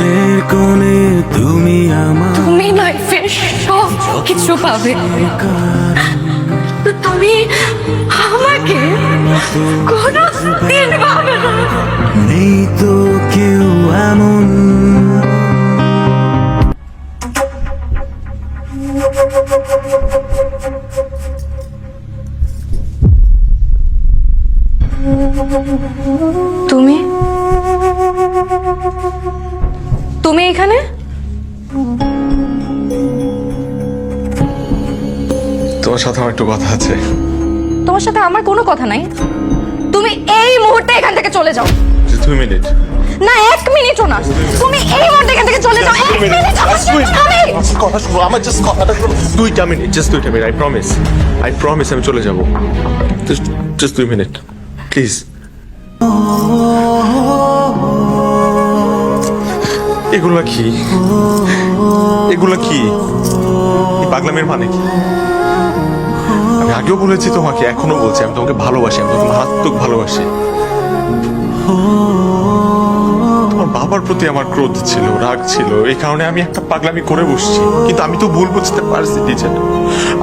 রাতের কোণে তুমি আমার তুমি লাইফের সব কিছু পাবে, তুমি আমাকে কোনো দিন পাবে না। নেই তো কেউ এমন তুমি তুমি এখানে? তোমার সাথে আমার একটু কথা আছে। তোমার সাথে আমার কোনো কথা নাই। তুমি এই মুহূর্তে এখান থেকে চলে যাও। 2 মিনিট। না 1 মিনিটও না, তুমি এই মুহূর্তে এখান থেকে চলে যাও। 1 মিনিট আমার সাথে আমি কথা শুনো, আমার জাস্ট কথাটা শুনো। 2টা মিনিট, জাস্ট 2টা মিনিট। আই প্রমিস আমি চলে যাব। Just 2 minute please. এগুলা কি এই পাগলামের মানে কি? আমি আগেও বলেছি তোমাকে, এখনো বলছি, আমি তোমাকে ভালোবাসি, আমি তোমাকে মারাত্মক ভালোবাসি। তোমার বাবার প্রতি আমার ক্রোধ ছিল, রাগ ছিল, এই কারণে আমি একটা পাগলামি করে বসছি। কিন্তু আমি তো ভুল বুঝতে পারছি টিচার,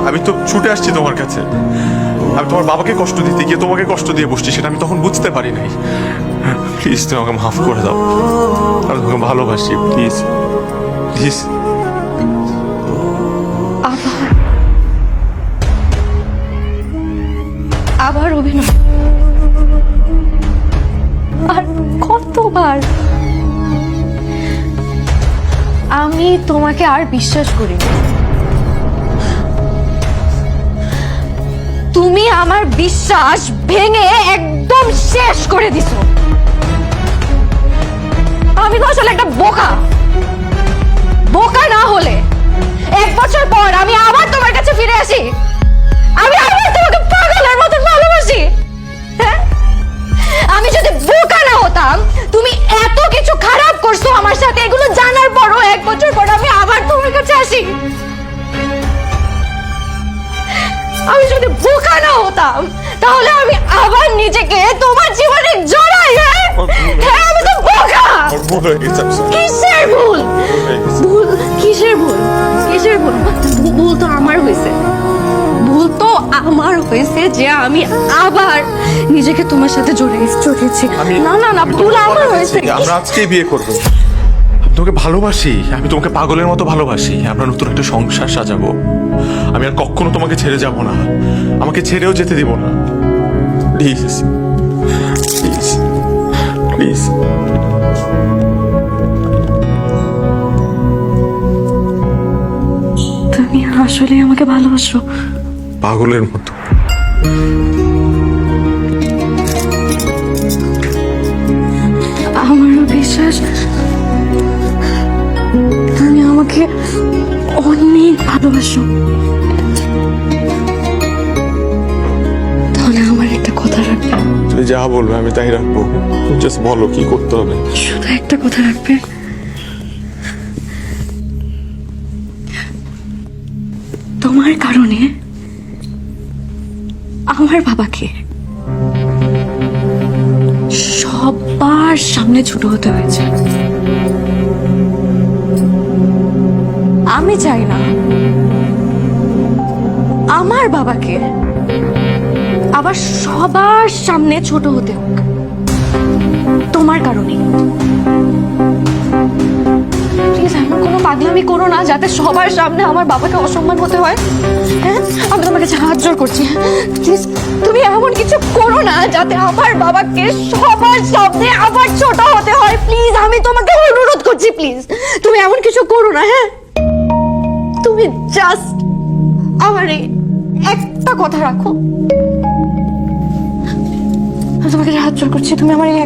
আমি তো ছুটে আসছি তোমার কাছে। আমি তোমার বাবাকে কষ্ট দিতে গিয়ে তোমাকে কষ্ট দিয়ে বসছি, সেটা আমি তখন বুঝতে পারি নাই। প্লিজ তুমি আমাকে মাফ করে দাও, আমি তোমাকে ভালোবাসি। Please please. আবার অভিনয়, আর কতবার? আমি তোমাকে আর বিশ্বাস করি না। তুমি আমার বিশ্বাস ভেঙে একদম শেষ করে দিছো। আমি তো আসলে একটা বোকা। বোকা না হলে 1 বছর পর আমি আবার তোমার কাছে ফিরে আসি, আমি আবার তোমাকে পাগলের মতো ভালোবাসি। হ্যাঁ, আমি যদি বোকা না হতাম, তুমি এত কিছু খারাপ করছো আমার সাথে, এগুলো জানার পরও 1 বছর পর আমি আবার তোমার কাছে আসি। আমি যদি বোকা না হতাম, তাহলে আমি আবার নিজেকে তোমার জীবনে জড়াই। হ্যাঁ, আমি তো বোকা। কিসের ভুল? কিসের ভুল? ভুল তো আমার হয়েছে। যে আমি আবার নিজেকে তোমার সাথে জড়িয়েছি। না, ভুল আমার হয়েছে। আমরা আজকেই বিয়ে করবো। তোমাকে ভালোবাসি, আমি তোমাকে পাগলের মতো ভালোবাসি। আমরা নতুন একটা সংসার সাজাবো। আমি আর কখনো তোমাকে ছেড়ে যাব না, আমাকে ছেড়েও যেতে দিব না। Please please please. তুমি আসলে আমাকে ভালোবাসো? পাগলের মতো। আমারও বিশ্বাস তুমি আমাকে অনেক ভালোবাসো। তাহলে আমার একটা কথা রাখবে? তুমি যা বলবে আমি তাই রাখবো। জাস্ট বলো কি করতে হবে। শুধু একটা কথা রাখবে, তোমার কারণে আমার বাবাকে সবার সামনে ছোট হতে হয়েছে। আমি চাই না আমার বাবাকে আবার সবার সামনে ছোট হতে হোক তোমার কারণে। প্লিজ এমন কোনো পাগলামি করো না যাতে সবার সামনে আমার বাবাকে অসম্মান হতে হয়। হ্যাঁ, আমি তোমাকে হাত জোর করছি, প্লিজ তুমি এমন কিছু করো না যাতে আমার বাবাকে সবার সামনে আবার ছোট হতে হয়। প্লিজ আমি তোমাকে অনুরোধ করছি, প্লিজ তুমি এমন কিছু করো না। হ্যাঁ, তুমি জাস্ট আমার এই একটা কথা রাখো। আমি তোমাকে হাত জোর করছি, তুমি আমার এই